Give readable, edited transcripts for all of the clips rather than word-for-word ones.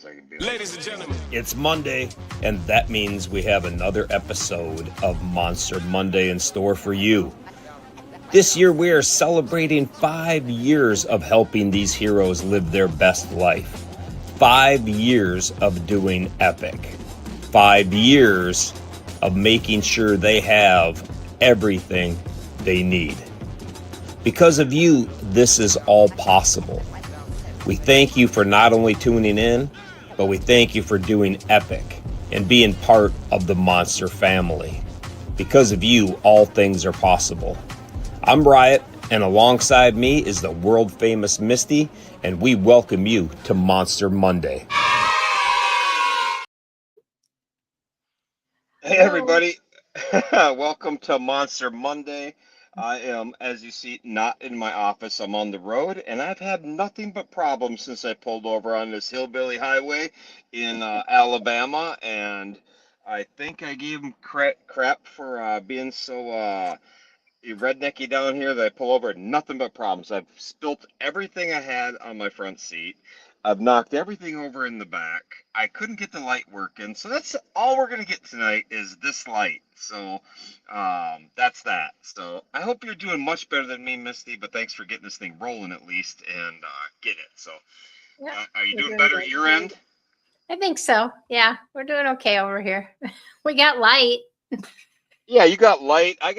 I can do. Ladies and gentlemen, It's Monday, and that means we have another episode of Monster Monday in store for you. This year, we are celebrating 5 years of helping these heroes live their best life. 5 years of doing epic. 5 years of making sure they have everything they need. Because of you, this is all possible. We thank you for not only tuning in, but we thank you for doing epic and being part of the Monster family. Because of you, all things are possible. I'm Riot, and alongside me is the world famous Misty, and we welcome you to Monster Monday. Hey everybody, welcome to Monster Monday. I am, as you see, not in my office. I'm on the road, and I've had nothing but problems since I pulled over on this hillbilly highway in Alabama, and I think I gave them crap for being so rednecky down here that I pull over. Nothing but problems. I've spilt everything I had on my front seat. I've knocked everything over in the back. I couldn't get the light working. So that's all we're going to get tonight is this light. So that's that. So I hope you're doing much better than me, Misty, but thanks for getting this thing rolling at least and get it. So are you doing better at your end? I think so. Yeah, we're doing okay over here. We got light. Yeah, you got light. I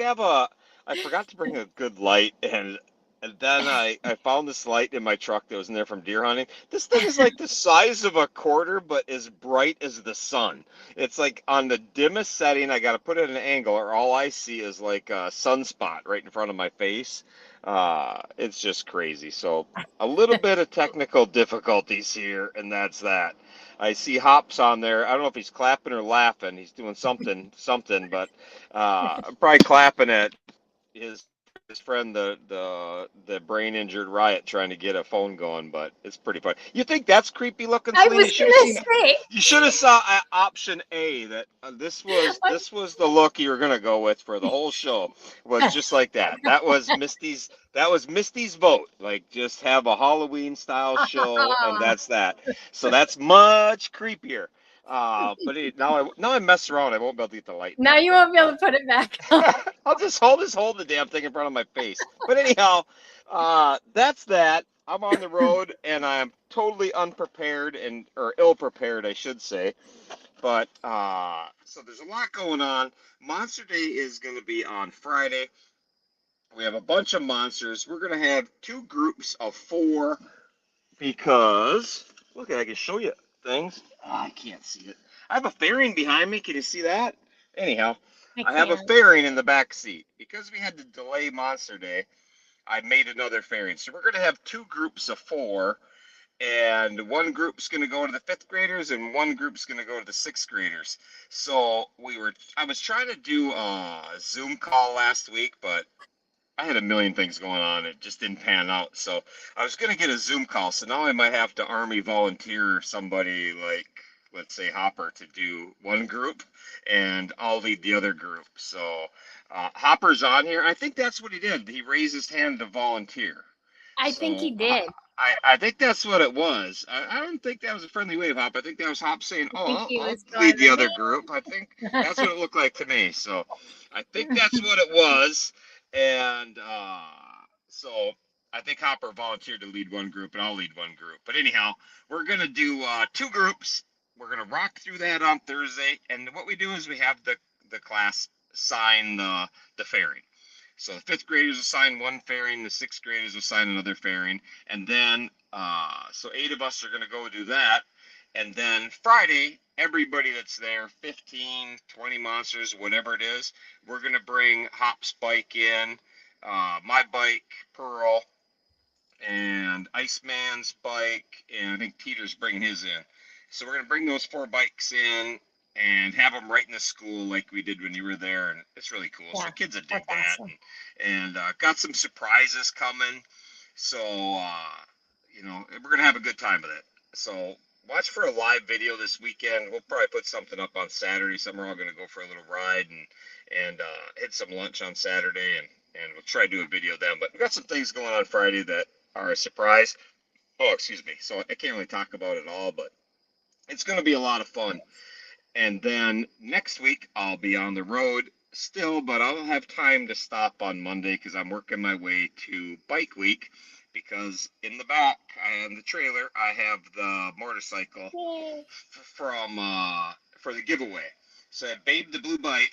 forgot to bring a good light, and then I found this light in my truck that was in there from deer hunting. This thing is like the size of a quarter, but as bright as the sun. It's like on the dimmest setting. I got to put it at an angle, or all I see is like a sunspot right in front of my face. It's just crazy. So a little bit of technical difficulties here, and that's that. I see Hops on there. I don't know if he's clapping or laughing. He's doing something, but probably clapping at his friend, the brain injured Riot, trying to get a phone going. But it's pretty funny. You think that's creepy looking, I Celine? was gonna say. You should have saw option A. That this was the look you were gonna go with for the whole show. Was just like that. That was Misty's vote. Like just have a Halloween style show, and that's that. So that's much creepier. But now I mess around. I won't be able to get the light. Now you won't be able to put it back. I'll just hold the damn thing in front of my face. But anyhow, that's that. I'm on the road and I'm totally unprepared or ill prepared, I should say. But so there's a lot going on. Monster Day is going to be on Friday. We have a bunch of monsters. We're going to have 2 groups of 4 because look, I can show you things. Oh, I can't see it. I have a fairing behind me. Can you see that? Anyhow, I have a fairing in the back seat. Because we had to delay Monster Day, I made another fairing. So we're going to have 2 groups of 4, and one group's going to go to the 5th graders, and one group's going to go to the 6th graders. So I was trying to do a Zoom call last week, but I had a million things going on. It just didn't pan out. So I was going to get a Zoom call. So now I might have to Army volunteer somebody like, let's say, Hopper to do one group, and I'll lead the other group. So Hopper's on here. I think that's what he did. He raised his hand to volunteer. I think he did. I think that's what it was. I don't think that was a friendly wave, Hop. I think that was Hop saying, "Oh, I'll lead the other group." I think that's what it looked like to me. So I think that's what it was. And so I think Hopper volunteered to lead one group, and I'll lead one group. But anyhow, we're gonna do 2 groups. We're gonna rock through that on Thursday. And what we do is we have the class sign the fairing. So the 5th graders assign one fairing, the 6th graders assign another fairing, and then so 8 of us are going to go do that. And then Friday, everybody that's there, 15, 20 monsters, whatever it is, we're going to bring Hop's bike in, my bike, Pearl, and Iceman's bike, and I think Peter's bringing his in. So we're going to bring those 4 bikes in and have them right in the school like we did when you were there, and it's really cool. Yeah, so kids will dig that. Awesome. And got some surprises coming. So, we're going to have a good time with it. So watch for a live video this weekend. We'll probably put something up on Saturday. We're all going to go for a little ride and hit some lunch on Saturday, and we'll try to do a video then. But we got some things going on Friday that are a surprise. Oh, excuse me. So I can't really talk about it all, but it's going to be a lot of fun. And then next week I'll be on the road still, but I'll have time to stop on Monday because I'm working my way to Bike Week. Because in the back on the trailer I have the motorcycle from for the giveaway. So I have Babe the Blue Bike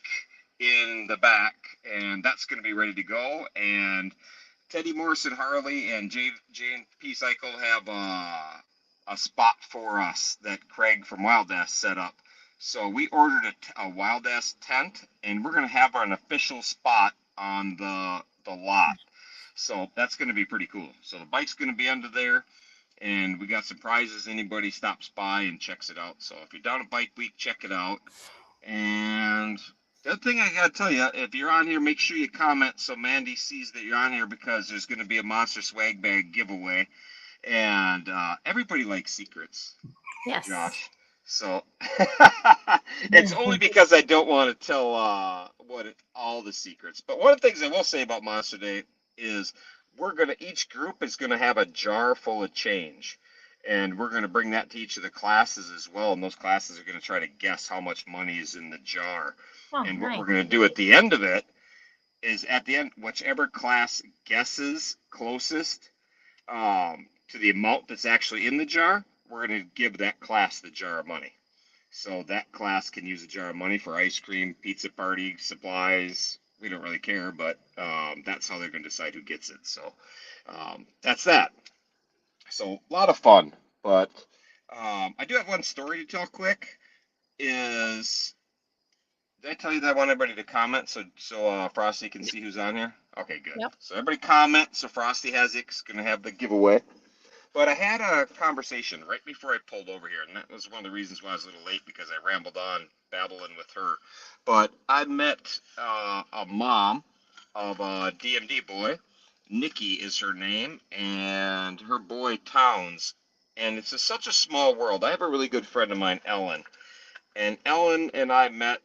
in the back, and that's going to be ready to go. And Teddy Morrison Harley and J&P Cycle have a spot for us that Craig from Wild Ass set up. So we ordered a Wild Ass tent, and we're going to have an official spot on the lot. So that's going to be pretty cool. So the bike's going to be under there, and we got some prizes. Anybody stops by and checks it out. So if you're down at Bike Week, check it out. And the other thing I got to tell you, if you're on here, make sure you comment so Mandy sees that you're on here, because there's going to be a Monster Swag Bag giveaway. And everybody likes secrets. Yes. Josh. So it's only because I don't want to tell all the secrets. But one of the things I will say about Monster Day is each group is gonna have a jar full of change, and we're gonna bring that to each of the classes as well. And those classes are gonna try to guess how much money is in the jar. And what we're gonna do at the end of it is, at the end, whichever class guesses closest to the amount that's actually in the jar, we're going to give that class the jar of money. So that class can use a jar of money for ice cream, pizza party, supplies. We don't really care, but that's how they're going to decide who gets it. So that's that. So a lot of fun. But I do have one story to tell quick. Did I tell you that I want everybody to comment so Frosty can see who's on here? Okay, good. Yep. So everybody comment so Frosty has it. It's going to have the giveaway. But I had a conversation right before I pulled over here, and that was one of the reasons why I was a little late, because I rambled on babbling with her. But I met a mom of a DMD boy. Nikki is her name, and her boy Towns. And it's such a small world. I have a really good friend of mine, Ellen. And Ellen and I met,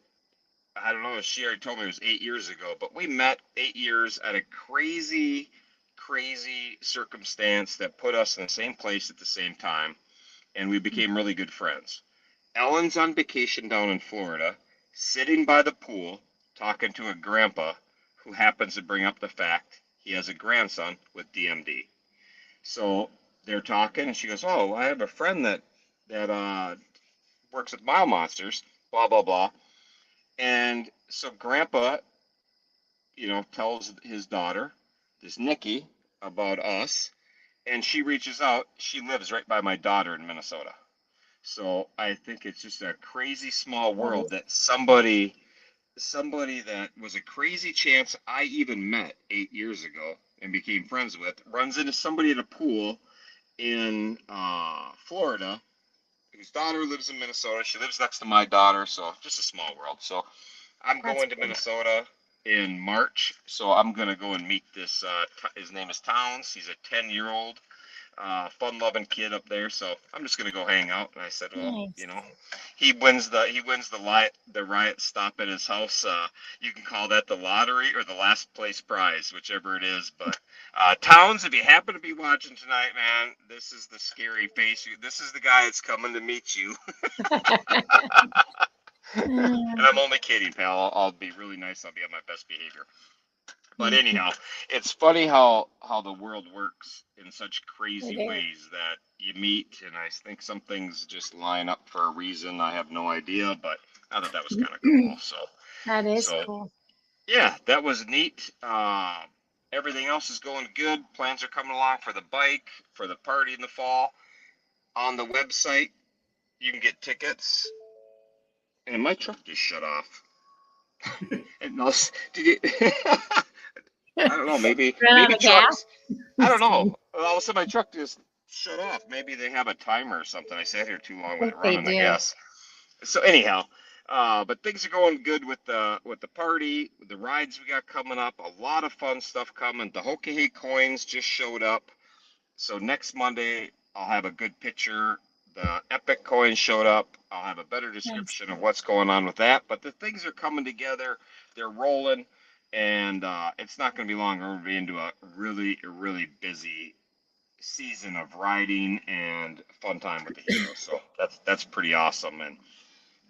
I don't know, she already told me it was 8 years ago, but we met 8 years at a crazy circumstance that put us in the same place at the same time, and we became really good friends. Ellen's on vacation down in Florida, sitting by the pool, talking to a grandpa who happens to bring up the fact he has a grandson with DMD. So they're talking, and she goes, "Oh, I have a friend that works with Mile Monsters, blah blah blah." And so Grandpa, tells his daughter, this Nikki, about us, and she reaches out. She lives right by my daughter in Minnesota. So I think it's just a crazy small world that somebody that was a crazy chance I even met 8 years ago and became friends with runs into somebody at a pool in Florida whose daughter lives in Minnesota. She lives next to my daughter, so just a small world. So I'm going to Minnesota in March, so I'm gonna go and meet this. His name is Towns. He's a 10-year-old, fun-loving kid up there. So I'm just gonna go hang out. And I said, well, Nice. he wins the riot stop at his house. You can call that the lottery or the last place prize, whichever it is. But Towns, if you happen to be watching tonight, man, this is the scary face. This is the guy that's coming to meet you. And I'm only kidding, pal. I'll be really nice. I'll be on my best behavior. But anyhow, it's funny how the world works in such crazy ways that you meet, and I think some things just line up for a reason. I have no idea, but I thought that was kind of cool. So that is cool. Yeah, that was neat. Everything else is going good. Plans are coming along for the bike, for the party in the fall. On the website, you can get tickets. And my truck just shut off. Did you? I don't know. Maybe trucks. I don't know. All of a sudden, my truck just shut off. Maybe they have a timer or something. I sat here too long with it running, I guess. So anyhow, but things are going good with the party, with the rides we got coming up. A lot of fun stuff coming. The Hokahei coins just showed up. So next Monday, I'll have a good picture. The Epic coin showed up. I'll have a better description of what's going on with that. But the things are coming together. They're rolling. And it's not going to be long. We're going to be into a really, really busy season of riding and fun time with the heroes. So that's pretty awesome. And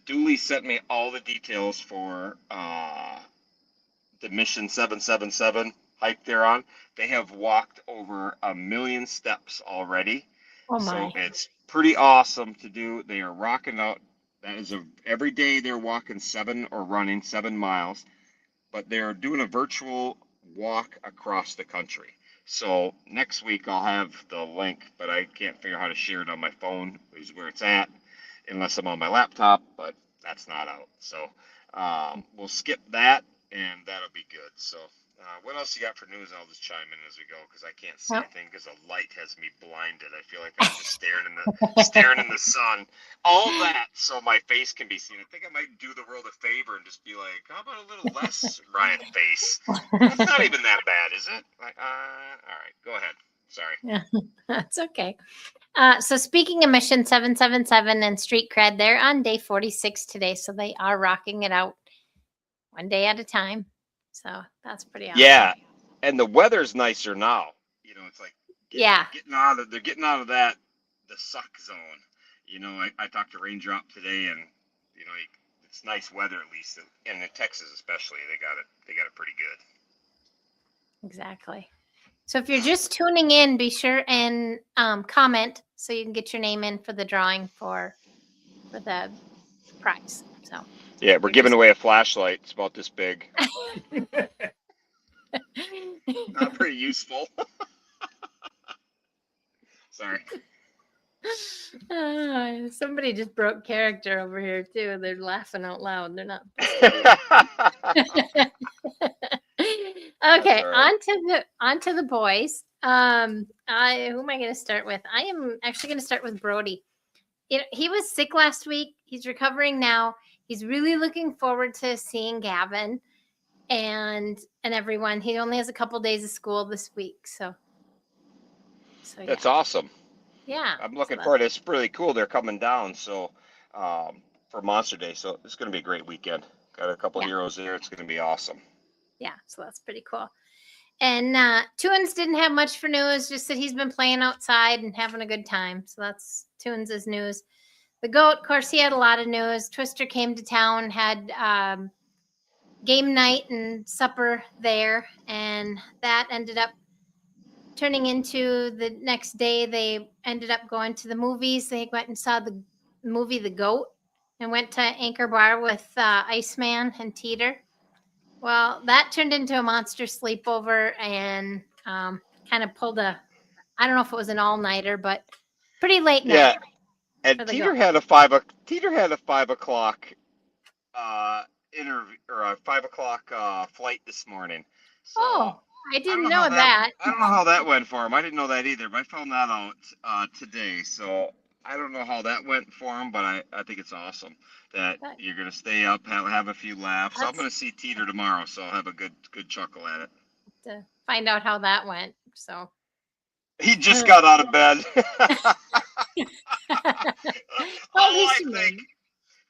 Dooley sent me all the details for the Mission 777 hike they're on. They have walked over 1 million steps already. Oh So my. it's pretty awesome to do. They are rocking out. That is every day they're walking 7 or running 7 miles, but they're doing a virtual walk across the country. So next week I'll have the link, but I can't figure out how to share it on my phone, is where it's at, unless I'm on my laptop, but that's not out. So we'll skip that, and that'll be good. So what else you got for news? I'll just chime in as we go because I can't see anything because the light has me blinded. I feel like I'm just staring in the sun. All that so my face can be seen. I think I might do the world a favor and just be like, how about a little less Ryan face? It's not even that bad, is it? Like, all right, go ahead. Sorry. Yeah, that's okay. So speaking of Mission 777 and Street Cred, they're on day 46 today, so they are rocking it out one day at a time. So that's pretty awesome. Yeah, and the weather's nicer now. You know, it's like they're getting out of that the suck zone. You know, I talked to Raindrop today, and you know, it's nice weather at least, and in Texas especially, they got it pretty good. Exactly. So if you're just tuning in, be sure and comment so you can get your name in for the drawing for the prize. So yeah, we're giving away a flashlight. It's about this big. Not pretty useful. Sorry. Somebody just broke character over here too. They're laughing out loud. They're not. Okay, right. on to the boys. Who am I going to start with? I am actually going to start with Brody. He was sick last week. He's recovering now. He's really looking forward to seeing Gavin and everyone. He only has a couple days of school this week, so yeah. That's awesome. Yeah, I'm looking forward. It's really cool. They're coming down for Monster Day, so it's going to be a great weekend. Got a couple heroes there. It's going to be awesome. Yeah, so that's pretty cool. And Tunes didn't have much for news, just that he's been playing outside and having a good time. So that's Tunes' news. The GOAT, of course, he had a lot of news. Twister came to town, had game night and supper there, and that ended up turning into the next day. They ended up going to the movies. They went and saw the movie The GOAT and went to Anchor Bar with Iceman and Teeter. Well, that turned into a monster sleepover and kind of pulled I don't know if it was an all-nighter, but pretty late night. Yeah, and Teeter had a 5 o'clock interview or a 5 o'clock flight this morning. So I didn't know that. I don't know how that went for him. I didn't know that either, but I found that out today. So I don't know how that went for him, but I think it's awesome that you're going to stay up, have a few laughs. I'm going to see Teeter tomorrow, so I'll have a good chuckle at it. To find out how that went. So he just got out of bed.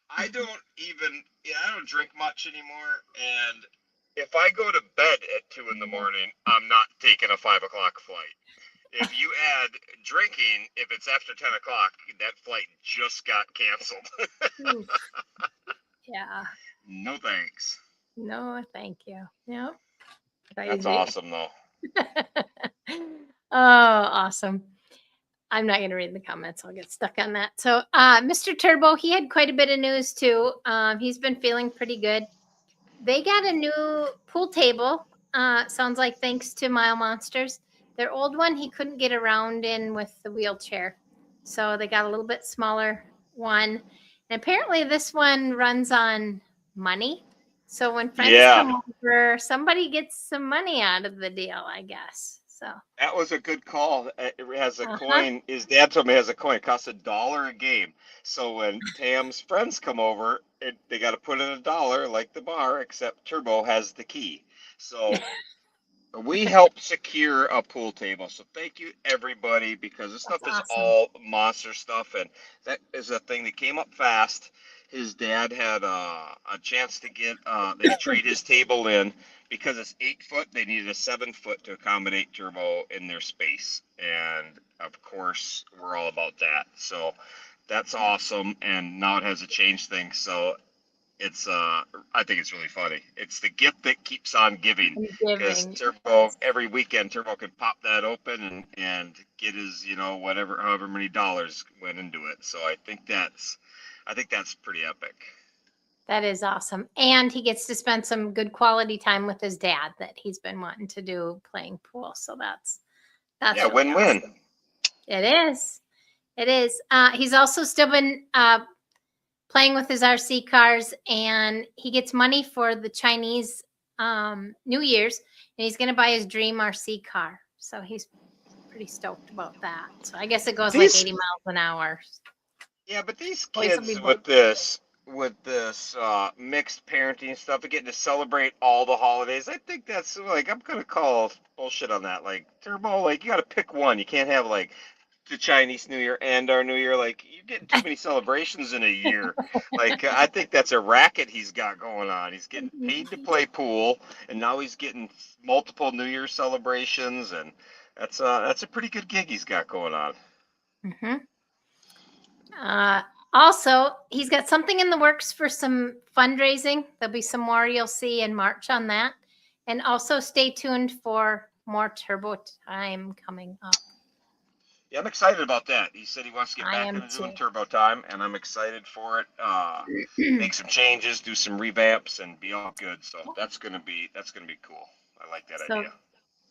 I don't drink much anymore, and if I go to bed at 2 a.m, I'm not taking a 5 o'clock flight. If you add drinking, if it's after 10 o'clock, that flight just got canceled. Yeah. No thanks. No, thank you. Yep. That's awesome, though. Oh, awesome. I'm not going to read the comments. I'll get stuck on that. So Mr. Turbo, he had quite a bit of news, too. He's been feeling pretty good. They got a new pool table, sounds like, thanks to Mile Monsters. Their old one, he couldn't get around in with the wheelchair. So they got a little bit smaller one. And apparently this one runs on money. So when friends come over, somebody gets some money out of the deal, I guess. So that was a good call. It has a coin. His dad told me it has a coin. It costs $1 a game. So when Tam's friends come over, they got to put in $1 like the bar, except Turbo has the key. So we helped secure a pool table. So thank you, everybody, because this stuff is all monster stuff. And that is a thing that came up fast. his dad had a chance to get they could trade his table in because it's 8 foot. They needed a 7 foot to accommodate Turbo in their space, and of course we're all about that. So that's awesome, and now it has to change things. So it's I think it's really funny. It's the gift that keeps on giving, because Giving. Turbo every weekend Turbo could pop that open and get his whatever however many dollars went into it. So I think that's pretty epic. That is awesome. And he gets to spend some good quality time with his dad that he's been wanting to do playing pool. So that's Yeah, really win-win. awesome. It is. It is. He's also still been playing with his RC cars, and he gets money for the Chinese New Year's, and he's going to buy his dream RC car. So he's pretty stoked about that. So I guess it goes like 80 miles an hour. Yeah, but these Boys will kids be with this mixed parenting stuff, they're getting to celebrate all the holidays. I think that's like, I'm gonna call bullshit on that. Like, Turbo, like, you gotta pick one. You can't have like the Chinese New Year and our New Year. Like, you're getting too many celebrations in a year. Like, I think that's a racket he's got going on. He's getting paid to play pool, and now he's getting multiple New Year celebrations, and that's a pretty good gig he's got going on. Mm-hmm. Also, he's got something in the works for some fundraising. There'll be some more you'll see in March on that. And also stay tuned for more Turbo Time coming up. Yeah, I'm excited about that. He said he wants to get I back am into doing too. Turbo Time, and I'm excited for it. Make some changes, do some revamps, and be all good. So that's gonna be cool. I like that idea.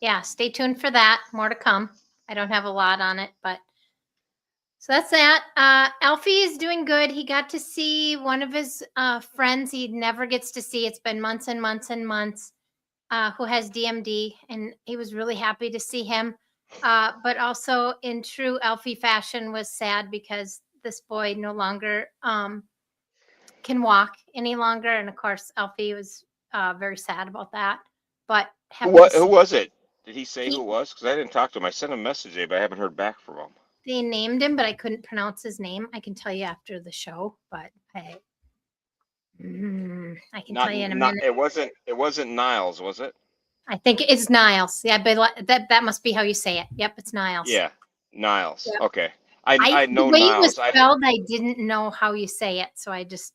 Yeah, stay tuned for that. More to come. I don't have a lot on it, but so that's that. Alfie is doing good. He got to see one of his friends he never gets to see. It's been months and months and months. Who has DMD, and he was really happy to see him. But also, in true Alfie fashion, was sad because this boy no longer can walk any longer. And of course, Alfie was very sad about that. But Who was it? Did he say who it was? Because I didn't talk to him. I sent him a message, but I haven't heard back from him. They named him, but I couldn't pronounce his name. I can tell you after the show, but I can tell you in a minute. It wasn't Niles, was it? I think it's Niles. Yeah, but that must be how you say it. Yep, it's Niles. Yeah, Niles. Yep. Okay. I know the way Niles. It was spelled, I didn't know how you say it, so I just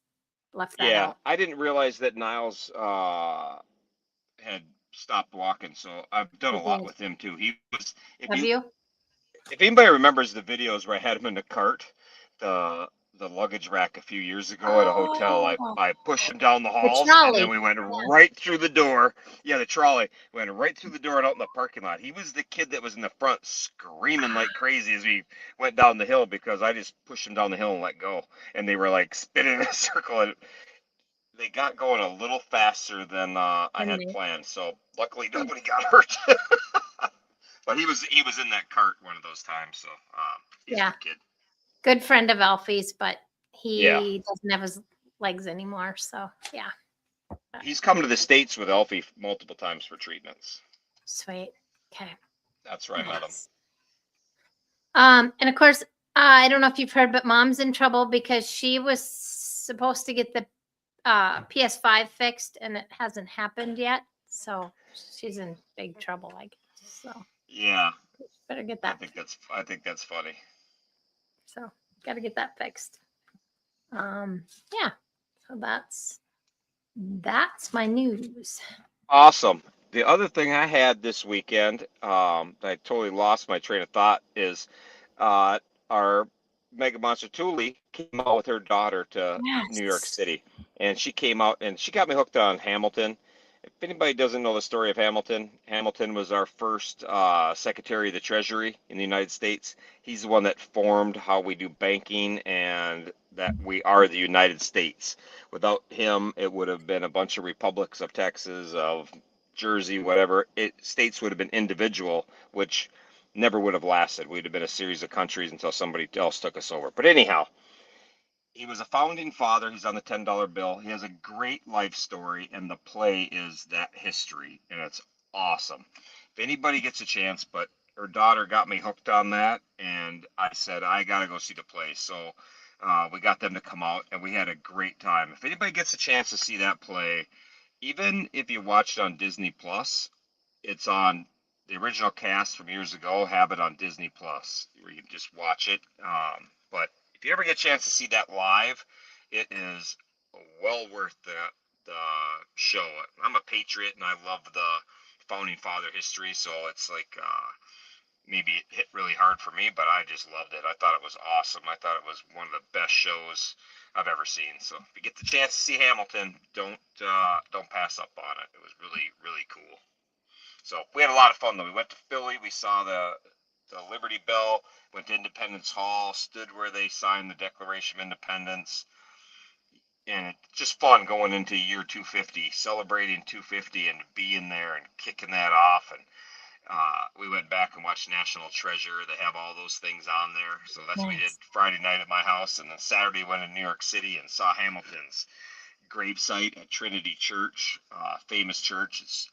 left that out. I didn't realize that Niles had stopped walking, so I've done a lot with him too. He was. If anybody remembers the videos where I had him in the cart, the luggage rack a few years ago at a hotel, I pushed him down the halls, and then we went right through the door. Yeah, the trolley went right through the door and out in the parking lot. He was the kid that was in the front screaming like crazy as we went down the hill, because I just pushed him down the hill and let go, and they were like spinning in a circle. And they got going a little faster than I had planned, so luckily nobody got hurt. But he was in that cart one of those times, so he's a good kid. Good friend of Alfie's, but he doesn't have his legs anymore, so yeah. He's come to the States with Alfie multiple times for treatments. Sweet. Okay. That's where I met him. And of course, I don't know if you've heard, but Mom's in trouble because she was supposed to get the PS5 fixed, and it hasn't happened yet. So she's in big trouble, I guess. So yeah, better get that. I think that's funny. So got to get that fixed. Yeah. So that's my news. Awesome. The other thing I had this weekend, I totally lost my train of thought, is our Mega Monster Thule came out with her daughter to New York City, and she came out and she got me hooked on Hamilton. If anybody doesn't know the story of Hamilton, Hamilton was our first Secretary of the Treasury in the United States. He's the one that formed how we do banking and that we are the United States. Without him, it would have been a bunch of republics of Texas, of Jersey, whatever. States would have been individual, which never would have lasted. We'd have been a series of countries until somebody else took us over. But anyhow, he was a founding father. He's on the $10 bill. He has a great life story, and the play is that history, and it's awesome. If anybody gets a chance, but her daughter got me hooked on that, and I said, I got to go see the play. So We got them to come out, and we had a great time. If anybody gets a chance to see that play, even if you watch it on Disney Plus, it's on the original cast from years ago. Have it on Disney Plus, where you can just watch it. But if you ever get a chance to see that live, it is well worth the show. I'm a patriot, and I love the founding father history, so it's like maybe it hit really hard for me, but I just loved it. I thought it was awesome. I thought it was one of the best shows I've ever seen. So if you get the chance to see Hamilton, don't pass up on it. It was really, really cool. So we had a lot of fun though. We went to Philly. We saw the Liberty Bell. Went to Independence Hall. Stood where they signed the Declaration of Independence. And it's just fun going into year 250, celebrating 250, and being there and kicking that off. And we went back and watched National Treasure. They have all those things on there. So that's what we did Friday night at my house. And then Saturday went to New York City and saw Hamilton's gravesite at Trinity Church, famous church. It's,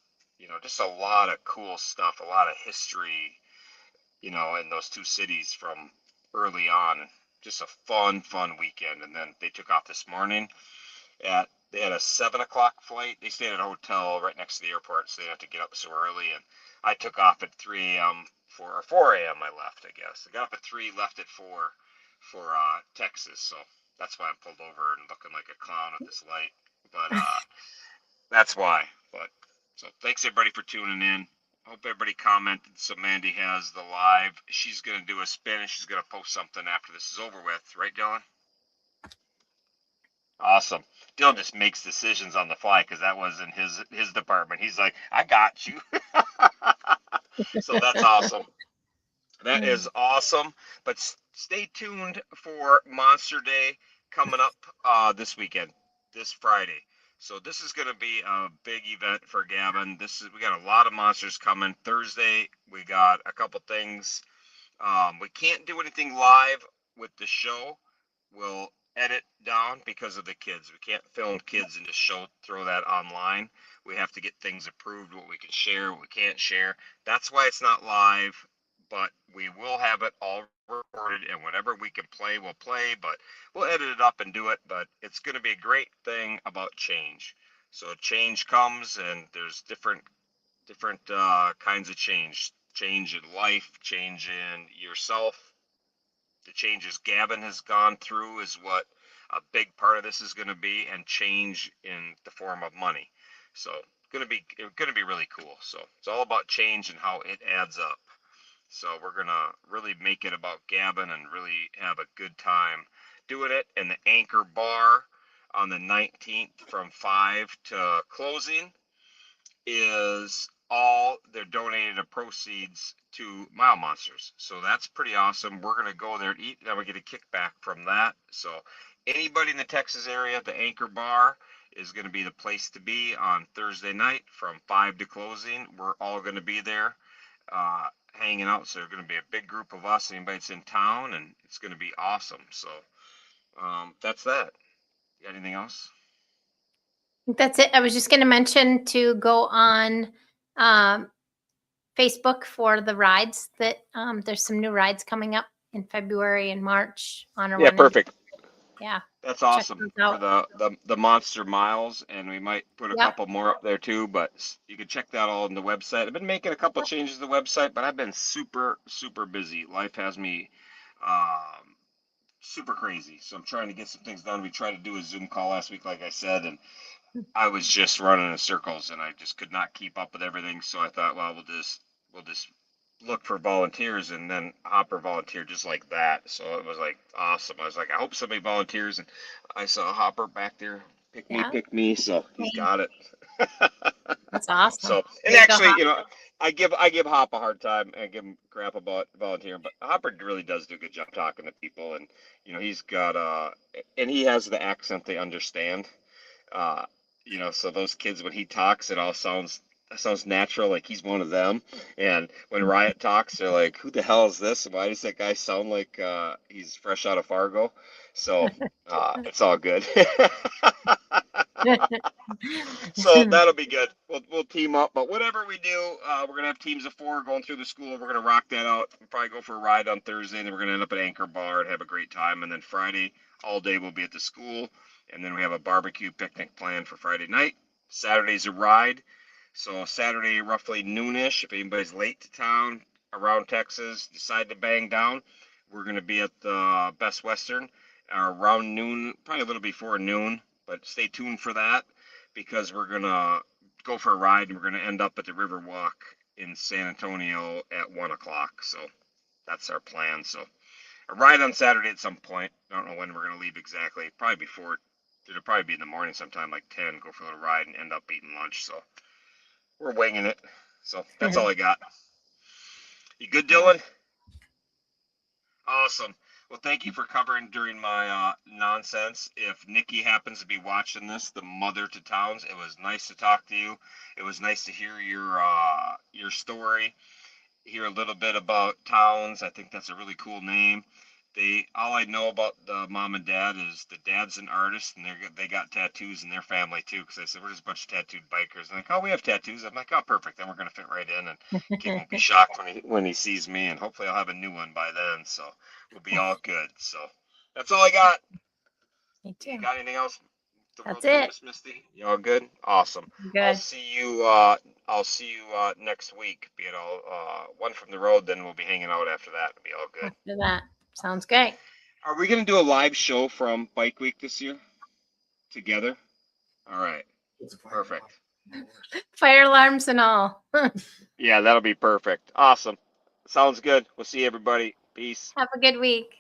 just a lot of cool stuff, a lot of history, in those two cities from early on. Just a fun weekend. And then they took off this morning. They had a 7:00 flight. They stayed at a hotel right next to the airport, so they didn't have to get up so early. And I took off at 3 a.m. or 4 a.m. I left, I guess. I got up at 3, left at 4 for Texas. So that's why I'm pulled over and looking like a clown at this light. But that's why. But so thanks everybody for tuning in. I hope everybody commented. So Mandy has the live. She's going to do a spin and she's going to post something after this is over with. Right, Dylan? Awesome. Dylan just makes decisions on the fly because that was in his department. He's like, I got you. So that's awesome. That is awesome. But stay tuned for Monster Day coming up this weekend, this Friday. So this is going to be a big event for Gavin. We got a lot of monsters coming. Thursday, we got a couple things. We can't do anything live with the show. We'll edit down because of the kids. We can't film kids and just throw that online. We have to get things approved, what we can share, what we can't share. That's why it's not live, but we will have it all recorded, and whatever we can play, we'll play, but we'll edit it up and do it. But it's going to be a great thing about change. So change comes, and there's different kinds of change in life, change in yourself. The changes Gavin has gone through is what a big part of this is going to be, and change in the form of money. So it's going to be really cool. So it's all about change and how it adds up. So we're going to really make it about Gavin and really have a good time doing it. And the Anchor Bar on the 19th from 5 to closing is all they're donating the proceeds to Mile Monsters. So that's pretty awesome. We're going to go there and eat, and we get a kickback from that. So anybody in the Texas area, the Anchor Bar is going to be the place to be on Thursday night from 5 to closing. We're all going to be there hanging out. So there's going to be a big group of us, anybody that's in town, and it's going to be awesome. So that's that. You got anything else? That's it. I was just going to mention to go on Facebook for the rides that there's some new rides coming up in February and March. Yeah, perfect. Yeah. That's awesome for the Monster Miles, and we might put a couple more up there too, but you can check that all on the website. I've been making a couple changes to the website, but I've been super, super busy. Life has me super crazy, so I'm trying to get some things done. We tried to do a Zoom call last week, like I said, and I was just running in circles, and I just could not keep up with everything. So I thought, well, we'll just look for volunteers, and then Hopper volunteered just like that. So it was like awesome. I was like, I hope somebody volunteers, and I saw Hopper back there, pick me. So he's got it. That's awesome. So, and actually, I give Hop a hard time and give him crap about volunteering, but Hopper really does do a good job talking to people, and he's got and he has the accent they understand. So those kids, when he talks, it all sounds natural, like he's one of them. And when Riot talks, they're like, who the hell is this? Why does that guy sound like he's fresh out of Fargo? So it's all good. So that'll be good. We'll we'll team up. But whatever we do, we're gonna have teams of 4 going through the school. We're gonna rock that out. We'll probably go for a ride on Thursday, and then we're gonna end up at Anchor Bar and have a great time. And then Friday all day we'll be at the school, and then we have a barbecue picnic planned for Friday night. Saturday's a ride. So Saturday, roughly noonish, if anybody's late to town around Texas, decide to bang down, we're going to be at the Best Western around noon, probably a little before noon, but stay tuned for that because we're going to go for a ride and we're going to end up at the Riverwalk in San Antonio at 1 o'clock. So that's our plan. So a ride on Saturday at some point. I don't know when we're going to leave exactly. Probably before, it'll probably be in the morning sometime like 10, go for a little ride and end up eating lunch. So we're winging it. So that's all I got. You good, Dylan? Awesome. Well, thank you for covering during my nonsense. If Nikki happens to be watching this, the mother to Towns, it was nice to talk to you. It was nice to hear your story, hear a little bit about Towns. I think that's a really cool name. All I know about the mom and dad is the dad's an artist, and they got tattoos in their family too. Because I said we're just a bunch of tattooed bikers. And like, oh, we have tattoos. I'm like, oh, perfect. Then we're gonna fit right in, and Kate won't be shocked when he sees me, and hopefully I'll have a new one by then. So we'll be all good. So that's all I got. Me too. You got anything else? That's it. Miss Misty, you all good? Awesome. Good. I'll see you. Next week. Be it all one from the road. Then we'll be hanging out after that. It'll be all good. After that. Sounds great. Are we going to do a live show from Bike Week this year? Together? All right. Perfect. Fire alarms and all. Yeah, that'll be perfect. Awesome. Sounds good. We'll see everybody. Peace. Have a good week.